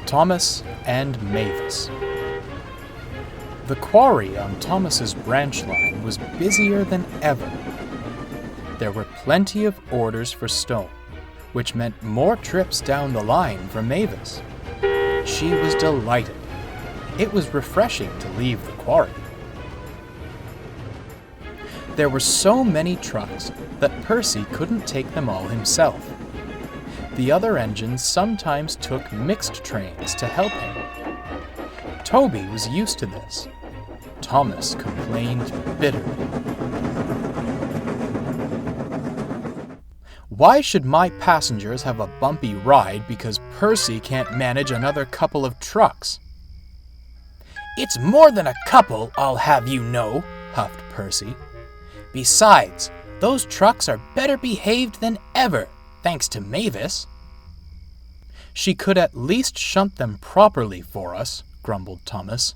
Thomas and Mavis. The quarry on Thomas's branch line was busier than ever. There were plenty of orders for stone, which meant more trips down the line for Mavis. She was delighted. It was refreshing to leave the quarry. There were so many trucks that Percy couldn't take them all himself. The other engines sometimes took mixed trains to help him. Toby was used to this. Thomas complained bitterly. Why should my passengers have a bumpy ride because Percy can't manage another couple of trucks? It's more than a couple, I'll have you know, huffed Percy. Besides, those trucks are better behaved than ever, thanks to Mavis. She could at least shunt them properly for us, grumbled Thomas.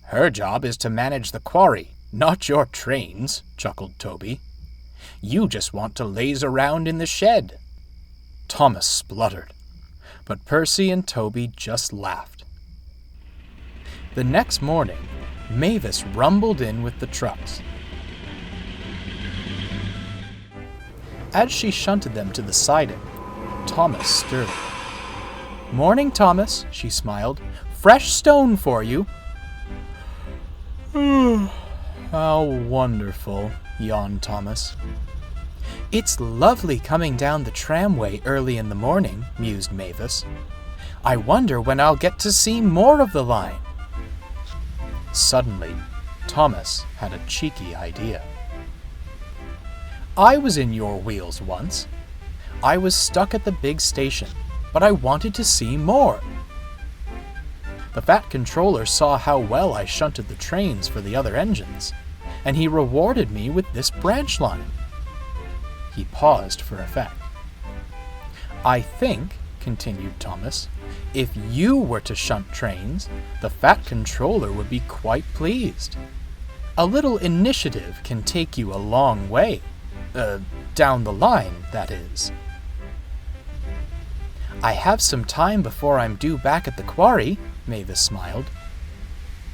Her job is to manage the quarry, not your trains, chuckled Toby. You just want to laze around in the shed. Thomas spluttered, but Percy and Toby just laughed. The next morning, Mavis rumbled in with the trucks. As she shunted them to the siding, Thomas stirred. Morning, Thomas, she smiled. Fresh stone for you. How wonderful, yawned Thomas. It's lovely coming down the tramway early in the morning, mused Mavis. I wonder when I'll get to see more of the line. Suddenly, Thomas had a cheeky idea. I was in your wheels once. I was stuck at the big station, but I wanted to see more. The fat controller saw how well I shunted the trains for the other engines, and he rewarded me with this branch line. He paused for effect. I think, continued Thomas, if you were to shunt trains, the fat controller would be quite pleased. A little initiative can take you a long way. Down the line, that is. I have some time before I'm due back at the quarry, Mavis smiled.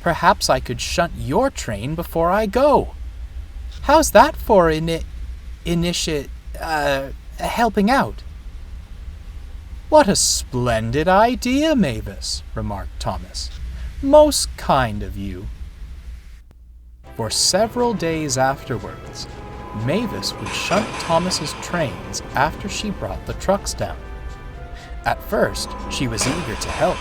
Perhaps I could shunt your train before I go. How's that for helping out? What a splendid idea, Mavis, remarked Thomas. Most kind of you. For several days afterwards, Mavis would shunt Thomas's trains after she brought the trucks down. At first, she was eager to help,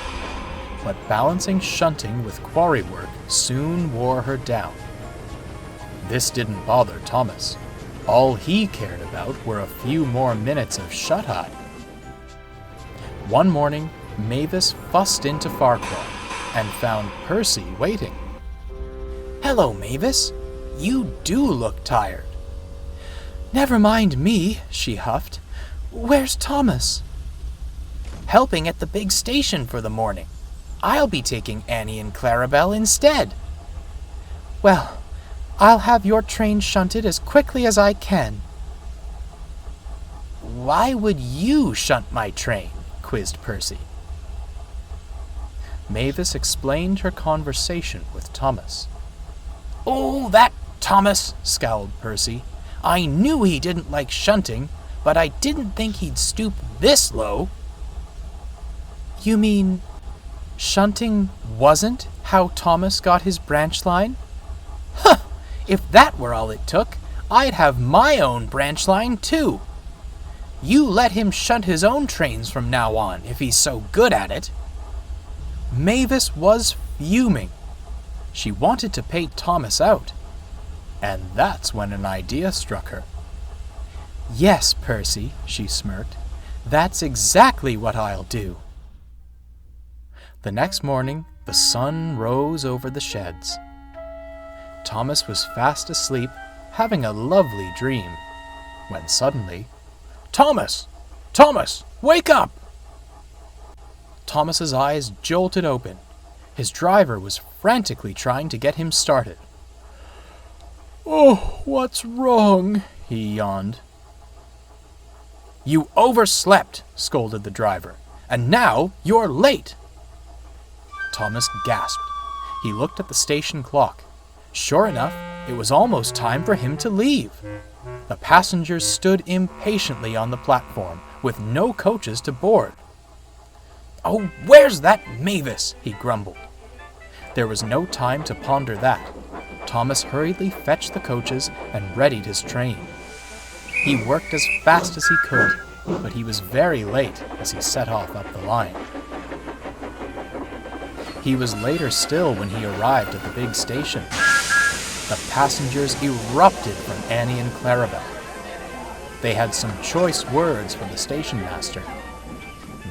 but balancing shunting with quarry work soon wore her down. This didn't bother Thomas. All he cared about were a few more minutes of shut-eye. One morning, Mavis fussed into Farquhar and found Percy waiting. Hello, Mavis. You do look tired. Never mind me, she huffed. Where's Thomas? Helping at the big station for the morning. I'll be taking Annie and Clarabelle instead. Well, I'll have your train shunted as quickly as I can. Why would you shunt my train? Quizzed Percy. Mavis explained her conversation with Thomas. Oh, that Thomas, scowled Percy. I knew he didn't like shunting, but I didn't think he'd stoop this low. You mean shunting wasn't how Thomas got his branch line? Huh! If that were all it took, I'd have my own branch line too. You let him shunt his own trains from now on, if he's so good at it. Mavis was fuming. She wanted to pay Thomas out. And that's when an idea struck her. Yes, Percy, she smirked. That's exactly what I'll do. The next morning, the sun rose over the sheds. Thomas was fast asleep, having a lovely dream, when suddenly, Thomas! Thomas! Wake up! Thomas's eyes jolted open. His driver was frantically trying to get him started. Oh, what's wrong? He yawned. You overslept, scolded the driver. and now you're late." Thomas gasped. He looked at the station clock. Sure enough, it was almost time for him to leave. The passengers stood impatiently on the platform, with no coaches to board. "Oh, where's that Mavis?" he grumbled. There was no time to ponder that. Thomas hurriedly fetched the coaches and readied his train. He worked as fast as he could, but he was very late as he set off up the line. He was later still when he arrived at the big station. The passengers erupted from Annie and Clarabelle. They had some choice words for the station master.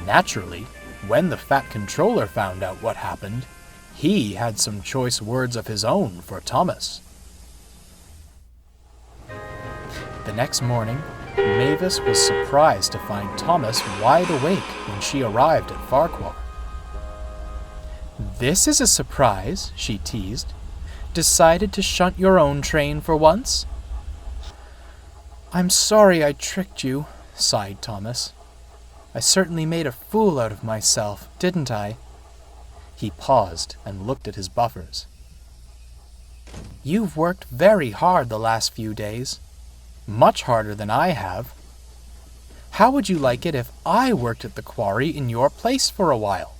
Naturally, when the fat controller found out what happened, he had some choice words of his own for Thomas. The next morning, Mavis was surprised to find Thomas wide awake when she arrived at Farquhar. "This is a surprise," she teased. "Decided to shunt your own train for once?" "I'm sorry I tricked you," sighed Thomas. "I certainly made a fool out of myself, didn't I?" He paused and looked at his buffers. "You've worked very hard the last few days. Much harder than I have. How would you like it if I worked at the quarry in your place for a while?"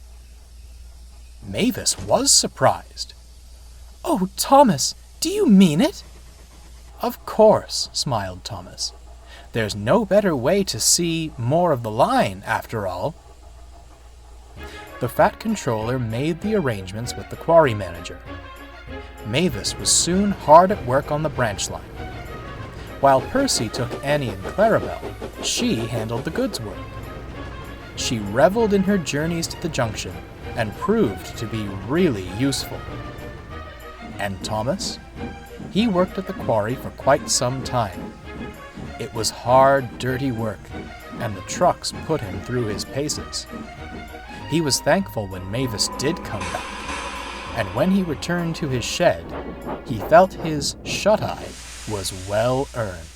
Mavis was surprised. "Oh, Thomas, do you mean it?" "Of course," smiled Thomas. "There's no better way to see more of the line, after all." The fat controller made the arrangements with the quarry manager. Mavis was soon hard at work on the branch line. While Percy took Annie and Clarabelle, she handled the goods work. She reveled in her journeys to the junction and proved to be really useful. And Thomas? He worked at the quarry for quite some time. It was hard, dirty work, and the trucks put him through his paces. He was thankful when Mavis did come back, and when he returned to his shed, he felt his shut-eye was well earned.